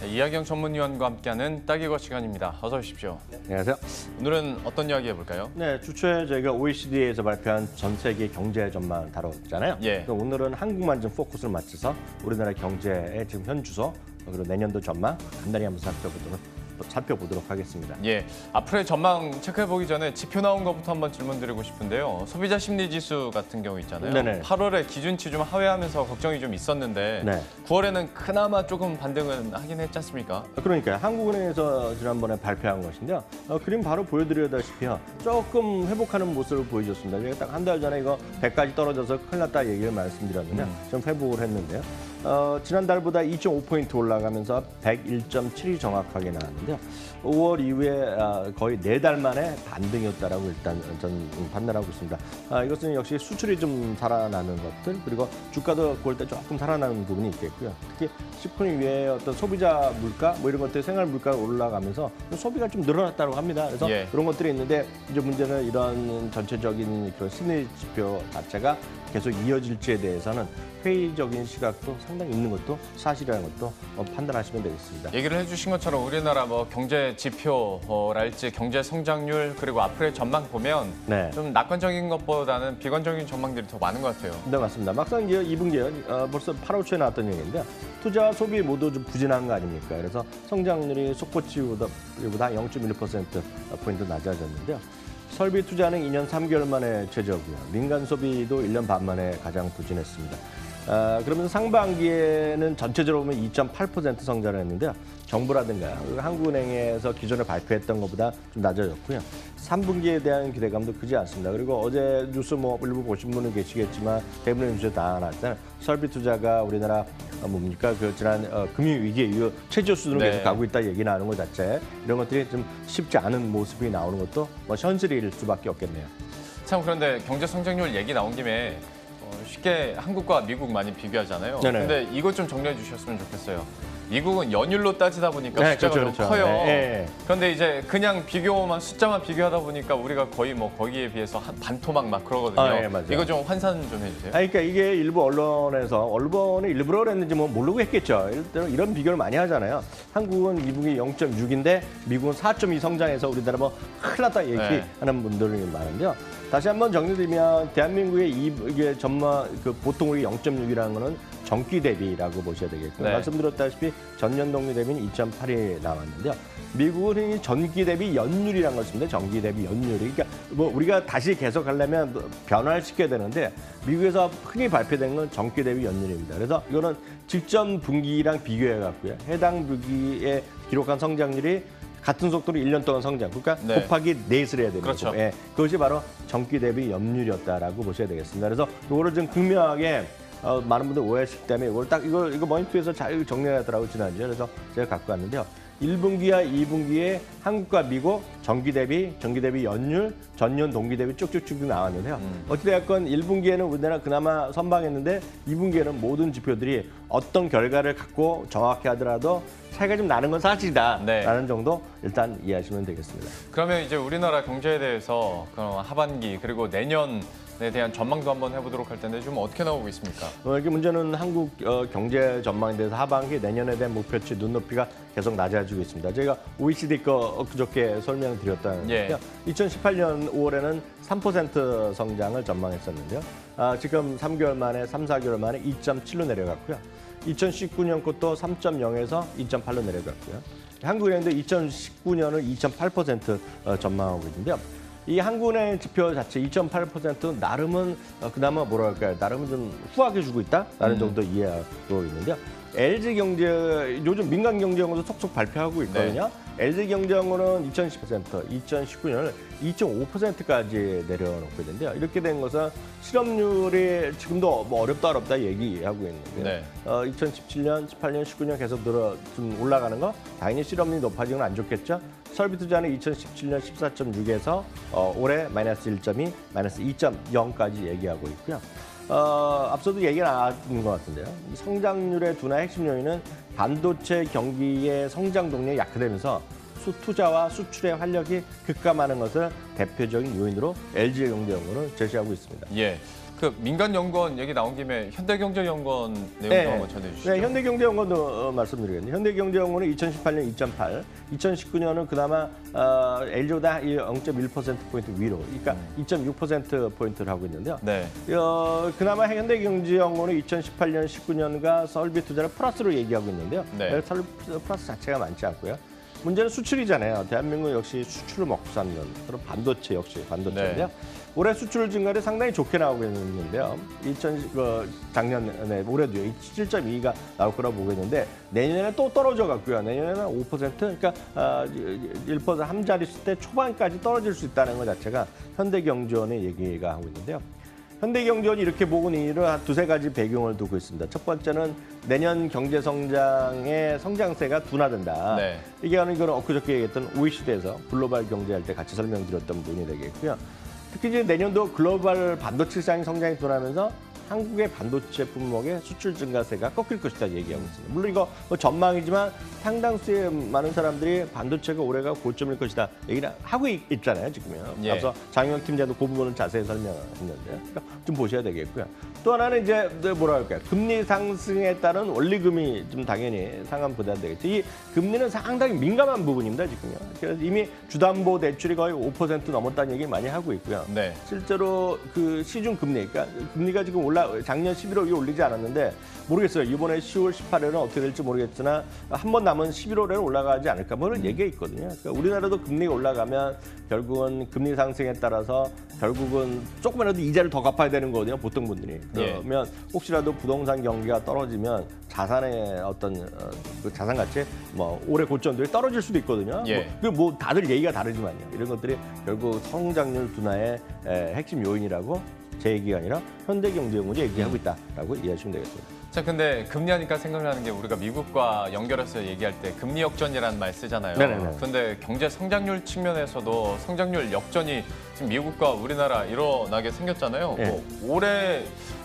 이하경 전문위원과 함께하는 딱이거 시간입니다. 어서 오십시오. 안녕하세요. 오늘은 어떤 이야기 해볼까요? 네, 주초에 저희가 OECD에서 발표한 전 세계 경제 전망 다뤘잖아요. 예. 오늘은 한국만 좀 포커스를 맞춰서 우리나라 경제의 지금 현 주소 그리고 내년도 전망 간단히 한번 살펴보도록 하겠습니다. 예, 앞으로의 전망 체크해보기 전에 지표 나온 것부터 한번 질문드리고 싶은데요. 소비자 심리지수 같은 경우 있잖아요. 네네. 8월에 기준치 좀 하회하면서 걱정이 좀 있었는데 네. 9월에는 그나마 조금 반등은 하긴 했지 않습니까? 그러니까요. 한국은행에서 지난번에 발표한 것인데요. 그림 바로 보여드려다시피요. 조금 회복하는 모습을 보여줬습니다. 제가 딱 한 달 전에 이거 100까지 떨어져서 큰일 났다 얘기를 말씀드렸는데 좀 회복을 했는데요. 지난달보다 2.5포인트 올라가면서 101.7이 정확하게 나왔는데요. 5월 이후에 거의 4달 만에 반등이었다라고 일단 전 판단하고 있습니다. 이것은 역시 수출이 좀 살아나는 것들 그리고 주가도 9월 때 조금 살아나는 부분이 있겠고요. 특히 10% 이외에 어떤 소비자 물가 뭐 이런 것들 생활 물가가 올라가면서 소비가 좀 늘어났다고 합니다. 그래서 예. 그런 것들이 있는데 이제 문제는 이런 전체적인 그런 심리 지표 자체가 계속 이어질지에 대해서는 회의적인 시각도 상당히 있는 것도 사실이라는 것도 판단하시면 되겠습니다. 얘기를 해주신 것처럼 우리나라 뭐 경제 지표랄지 경제 성장률 그리고 앞으로의 전망 보면 네. 좀 낙관적인 것보다는 비관적인 전망들이 더 많은 것 같아요. 네, 맞습니다. 막상 이제 2분기에 벌써 8월 초에 나왔던 얘기인데 투자와 소비 모두 좀 부진한 거 아닙니까? 그래서 성장률이 속보치보다 0.1%포인트 낮아졌는데요. 설비 투자는 2년 3개월 만에 최저고요. 민간 소비도 1년 반 만에 가장 부진했습니다. 그러면서 상반기에는 전체적으로 보면 2.8% 성장을 했는데요. 정부라든가 한국은행에서 기존에 발표했던 것보다 좀 낮아졌고요. 3분기에 대한 기대감도 크지 않습니다. 그리고 어제 뉴스 뭐 일부 보신 분은 계시겠지만 대부분의 뉴스에 다 나왔잖아요. 설비 투자가 우리나라 뭡니까 그 지난 금융위기 이후 최저 수준으로 네. 계속 가고 있다 얘기 나오는 것 자체 이런 것들이 좀 쉽지 않은 모습이 나오는 것도 뭐 현실일 수밖에 없겠네요. 참 그런데 경제 성장률 얘기 나온 김에 쉽게 한국과 미국 많이 비교하잖아요. 네네. 근데 이것 좀 정리해 주셨으면 좋겠어요. 미국은 연율로 따지다 보니까 네, 숫자가 그렇죠, 좀 그렇죠. 커요. 네. 그런데 이제 그냥 숫자만 비교하다 보니까 우리가 거의 뭐 거기에 비해서 한 반토막 막 그러거든요. 네, 맞아요. 이거 좀 환산 좀 해주세요. 그러니까 이게 일부 언론이 일부러 그랬는지 뭐 모르고 했겠죠. 이런 비교를 많이 하잖아요. 한국은 미국이 0.6인데 미국은 4.2 성장해서 우리나라 뭐 큰일 났다 얘기하는 분들이 많은데요. 다시 한번 정리드리면 대한민국의 이게 보통 우리 0.6이라는 거는 전기 대비라고 보셔야 되겠고요. 네. 말씀드렸다시피 전년 동기 대비는 2.8이 나왔는데요. 미국은 이 전기 대비 연율이라는 걸 씁니다. 전기 대비 연율이. 그러니까 뭐 우리가 다시 계속하려면 변화를 시켜야 되는데 미국에서 흔히 발표된 건 전기 대비 연율입니다. 그래서 이거는 직전 분기랑 비교해 갖고요. 해당 분기에 기록한 성장률이 같은 속도로 1년 동안 성장, 그러니까 네. 곱하기 4를 해야 되는 그렇죠. 거고, 예, 그것이 바로 전기 대비 연율이었다라고 보셔야 되겠습니다. 그래서 이거를 좀 극명하게 많은 분들 오해하시기 때문에 이거 머니투에서 잘 정리하더라고요 지난주에. 그래서 제가 갖고 왔는데요. 1분기와 2분기에 한국과 미국 전기 대비 연율, 전년 동기 대비 쭉쭉쭉 나왔는데요. 어찌되었건 1분기에는 우리나라 그나마 선방했는데 2분기에는 모든 지표들이 어떤 결과를 갖고 정확히 하더라도 차이가 좀 나는 건 사실이다라는 네. 정도 일단 이해하시면 되겠습니다. 그러면 이제 우리나라 경제에 대해서 그럼 하반기 그리고 내년에 대한 전망도 한번 해보도록 할 텐데 좀 어떻게 나오고 있습니까? 이게 문제는 한국 경제 전망에 대해서 하반기 내년에 대한 목표치 눈높이가 계속 낮아지고 있습니다. 저희가 OECD 거 그저께 설명드렸다는데요. 2018년 5월에는 3% 성장을 전망했었는데요. 지금 3개월 만에 3, 4개월 만에 2.7로 내려갔고요. 2019년 것도 3.0에서 2.8로 내려갔고요. 한국은행도 2019년을 2.8% 전망하고 있는데요. 이 한국은행 지표 자체 2.8% 나름은 그나마 뭐랄까요? 나름은 좀 후하게 주고 있다라는 정도 이해하고 있는데요. LG경제 요즘 민간경제연구소 속속 발표하고 있거든요. LG경제연구는 2019년을 2.5%까지 내려놓고 있는데요. 이렇게 된 것은 실업률이 지금도 뭐 어렵다 얘기하고 있는데요. 네. 2017년, 18년, 19년 계속 좀 올라가는 거 당연히 실업률이 높아지는 건 안 좋겠죠. 설비 투자는 2017년 14.6에서 올해 마이너스 1.2, 마이너스 2.0까지 얘기하고 있고요. 앞서도 얘기가 나왔던 것 같은데요. 성장률의 둔화 핵심 요인은 반도체 경기의 성장 동력이 약화되면서 투자와 수출의 활력이 급감하는 것을 대표적인 요인으로 LG경제연구는 제시하고 있습니다. 예. 그 민간연구원 얘기 나온 김에 현대경제연구원 내용 네. 좀 한번 전해주시죠. 네, 현대경제연구원도 말씀드리겠네요. 현대경제연구원은 2018년 2.8, 2019년은 그나마 LG보다 0.1%포인트 위로, 그러니까 2.6%포인트를 하고 있는데요. 네. 그나마 현대경제연구원은 2018년, 19년과 설비 투자를 플러스로 얘기하고 있는데요. 네. 설비 플러스 자체가 많지 않고요. 문제는 수출이잖아요. 대한민국 역시 수출을 먹고 사는 그런 반도체 역시 반도체인데요. 네. 올해 수출 증가율이 상당히 좋게 나오고 있는데요. 작년에 올해도요. 7.2가 나올 거라고 보고 있는데 내년에 또 떨어져 갖고요. 내년에는 5% 그러니까 1% 한 자릿수 대 초반까지 떨어질 수 있다는 것 자체가 현대경제원의 얘기가 하고 있는데요. 현대경제원이 이렇게 보고 있는 이유는 한 두세 가지 배경을 두고 있습니다. 첫 번째는 내년 경제 성장의 성장세가 둔화된다. 네. 이게 이거는 엊그저께 얘기했던 OECD에서 글로벌 경제할 때 같이 설명드렸던 부분이 되겠고요. 특히 이제 내년도 글로벌 반도체 시장이 성장이 둔하면서 한국의 반도체 품목의 수출 증가세가 꺾일 것이다 얘기하고 있습니다. 물론 이거 전망이지만 상당수의 많은 사람들이 반도체가 올해가 고점일 것이다 얘기를 하고 있잖아요, 지금요. 예. 앞서 장영 팀장도 그 부분을 자세히 설명했는데요. 그러니까 좀 보셔야 되겠고요. 또 하나는 이제 뭐라 할까요? 금리 상승에 따른 원리금이 좀 당연히 상한 부담 되겠죠. 이 금리는 상당히 민감한 부분입니다, 지금요. 그래서 이미 주담보 대출이 거의 5% 넘었다는 얘기 많이 하고 있고요. 네. 실제로 그 시중 금리, 그러니까 금리가 지금 작년 11월에 올리지 않았는데 모르겠어요. 이번에 10월 18일은 어떻게 될지 모르겠으나 한 번 남은 11월에는 올라가지 않을까 뭐 그런 얘기가 있거든요. 그러니까 우리나라도 금리가 올라가면 결국은 금리 상승에 따라서 결국은 조금이라도 이자를 더 갚아야 되는 거거든요. 보통 분들이. 그러면 혹시라도 부동산 경기가 떨어지면 자산의 어떤 그 자산 가치 뭐 올해 고점들이 떨어질 수도 있거든요. 예. 뭐 다들 얘기가 다르지만요. 이런 것들이 결국 성장률 둔화의 핵심 요인이라고 제 얘기가 아니라 현대경제연구원이 얘기하고 있다라고 이해하시면 되겠습니다. 자, 근데 금리 하니까 생각나는 게 우리가 미국과 연결해서 얘기할 때 금리 역전이라는 말 쓰잖아요. 네네네. 그런데 경제 성장률 측면에서도 성장률 역전이 지금 미국과 우리나라 일어나게 생겼잖아요. 네. 뭐 올해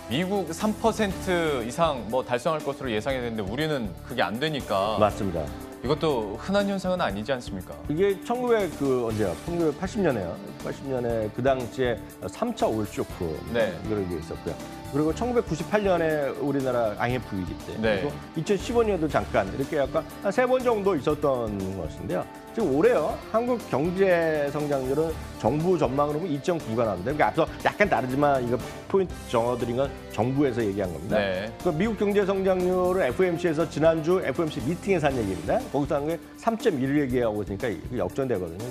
미국 3% 이상 뭐 달성할 것으로 예상이 되는데 우리는 그게 안 되니까 맞습니다. 이것도 흔한 현상은 아니지 않습니까? 이게 1980년에요. 80년에 그 당시에 3차 오일 쇼크 네. 그런 게 있었고요. 그리고 1998년에 우리나라 IMF 위기 때, 네. 그리고 2015년에도 잠깐 이렇게 약간 한 3번 정도 있었던 것인데요. 지금 올해요. 한국 경제 성장률은 정부 전망으로 보면 2.9가 나옵니다. 그러니까 앞서 약간 다르지만 이거 포인트 정어드린 건 정부에서 얘기한 겁니다. 네. 그 미국 경제 성장률은 FOMC에서 지난주 FOMC 미팅에서 한 얘기입니다. 거기서 한 게 3.1을 얘기하고 있으니까 이게 역전되거든요.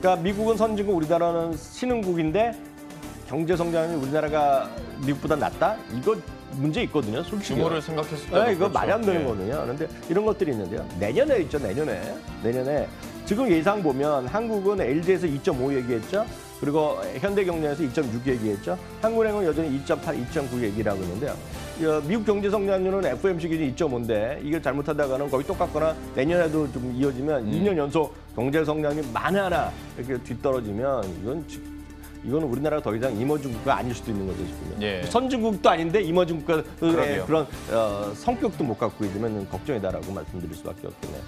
그러니까 미국은 선진국, 우리나라는 신흥국인데 경제 성장률이 우리나라가 미국보다 낮다? 이거 문제 있거든요. 솔직히. 규모를 생각했을 때 네, 이거 말이 안 되는 거거든요. 그런데 이런 것들이 있는데요. 내년에 있죠, 내년에. 지금 예상 보면 한국은 LG에서 2.5 얘기했죠. 그리고 현대경제에서 2.6 얘기했죠. 한국은행은 여전히 2.8, 2.9 얘기를 하고 있는데요. 미국 경제 성장률은 FOMC 기준 2.5인데 이걸 잘못하다가는 거의 똑같거나 내년에도 좀 이어지면 2년 연속 경제 성장률이 만에 이렇게 뒤떨어지면 이건 우리나라가 더 이상 이머징 국가가 아닐 수도 있는 거죠, 지금. 예. 선진국도 아닌데 이머징 국가의 그러게요. 그런 성격도 못 갖고 있으면 걱정이다라고 말씀드릴 수밖에 없겠네요.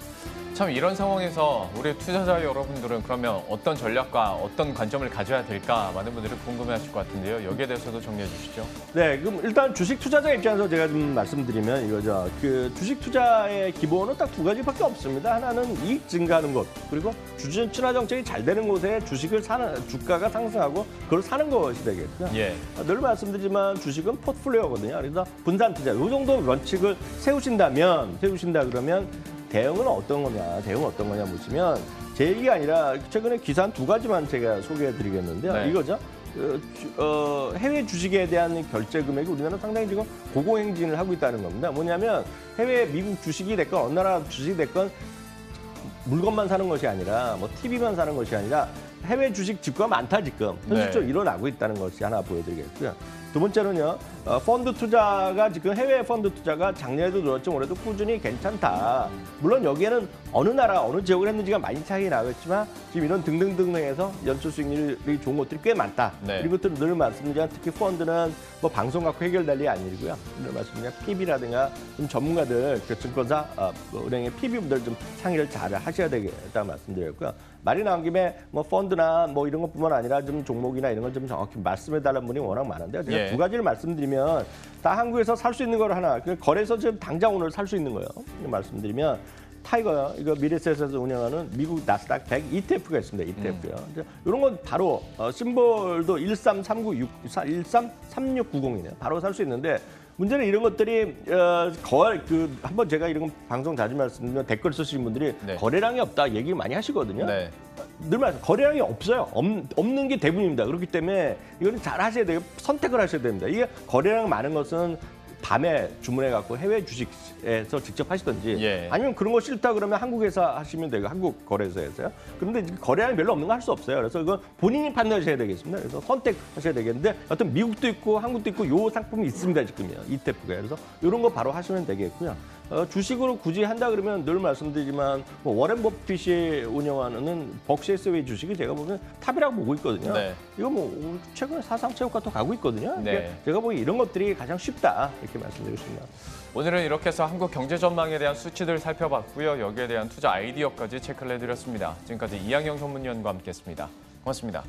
참 이런 상황에서 우리 투자자 여러분들은 그러면 어떤 전략과 어떤 관점을 가져야 될까 많은 분들이 궁금해하실 것 같은데요. 여기에 대해서도 정리해 주시죠. 네, 그럼 일단 주식 투자자 입장에서 제가 좀 말씀드리면 이거죠. 그 주식 투자의 기본은 딱 두 가지밖에 없습니다. 하나는 이익 증가하는 것, 그리고 주주 친화 정책이 잘 되는 곳에 주식을 주가가 상승하고 그걸 사는 것이 되겠고요. 예. 늘 말씀드리지만 주식은 포트폴리오거든요. 그래서 분산 투자, 이 정도 원칙을 세우신다 그러면 대응은 어떤 거냐 보시면 제 얘기가 아니라 최근에 기사 한 두 가지만 제가 소개해드리겠는데요. 네. 이거죠. 해외 주식에 대한 결제 금액이 우리나라 상당히 지금 고공행진을 하고 있다는 겁니다. 뭐냐면 해외 미국 주식이 됐건 어느 나라 주식이 됐건 물건만 사는 것이 아니라 뭐 TV만 사는 것이 아니라 해외 주식 집가 많다 지금 현실적으로 네. 일어나고 있다는 것이 하나 보여드리겠고요. 두 번째는요. 펀드 투자가 지금 해외 펀드 투자가 작년에도 그렇지만 올해도 꾸준히 괜찮다. 물론 여기에는 어느 나라 어느 지역을 했는지가 많이 차이 나겠지만 지금 이런 등등등등해서 연출 수익률이 좋은 것들이 꽤 많다. 네. 이런 것들을 늘 말씀드리지만 특히 펀드는 뭐 방송 갖고 해결될 일이 아니고요. 늘 말씀드리면 PB라든가 좀 전문가들 그 증권사 은행의 PB분들 좀 상의를 잘 하셔야 되겠다 말씀드렸고요. 말이 나온 김에 뭐 펀드나 뭐 이런 것뿐만 아니라 좀 종목이나 이런 걸 좀 정확히 말씀해 달라는 분이 워낙 많은데요. 제가 예. 네. 두 가지를 말씀드리면 다 한국에서 살 수 있는 걸 하나, 거래소 지금 당장 오늘 살 수 있는 거예요. 말씀드리면 타이거요. 이거 미래셋에서 운영하는 미국 나스닥 100 ETF가 있습니다. ETF요. 이런 건 바로 심볼도 133690이네요. 바로 살 수 있는데 문제는 이런 것들이 한번 제가 이런 방송 자주 말씀드리면 댓글 쓰시는 분들이 네. 거래량이 없다 얘기 많이 하시거든요. 네. 늘 말씀 거래량이 없어요. 없는 게 대부분입니다. 그렇기 때문에 이거는 잘 하셔야 돼요. 선택을 하셔야 됩니다. 이게 거래량 많은 것은 밤에 주문해 갖고 해외 주식에서 직접 하시든지 예. 아니면 그런 거 싫다 그러면 한국에서 하시면 되고 한국 거래소에서요. 그런데 거래량이 별로 없는 거 할 수 없어요. 그래서 이건 본인이 판단하셔야 되겠습니다. 그래서 선택하셔야 되겠는데 어떤 미국도 있고 한국도 있고 요 상품이 있습니다 지금요. ETF가. 그래서 이런 거 바로 하시면 되겠고요. 주식으로 굳이 한다 그러면 늘 말씀드리지만 뭐 워렌 버핏이 운영하는 벅시에스웨이 주식이 제가 보면 탑이라고 보고 있거든요. 네. 이거 뭐 최근에 사상체육과도 가고 있거든요. 네. 제가 보기 이런 것들이 가장 쉽다 이렇게 말씀드리겠습니다. 오늘은 이렇게 해서 한국 경제 전망에 대한 수치들 살펴봤고요. 여기에 대한 투자 아이디어까지 체크를 해드렸습니다. 지금까지 이항영 전문위원과 함께했습니다. 고맙습니다.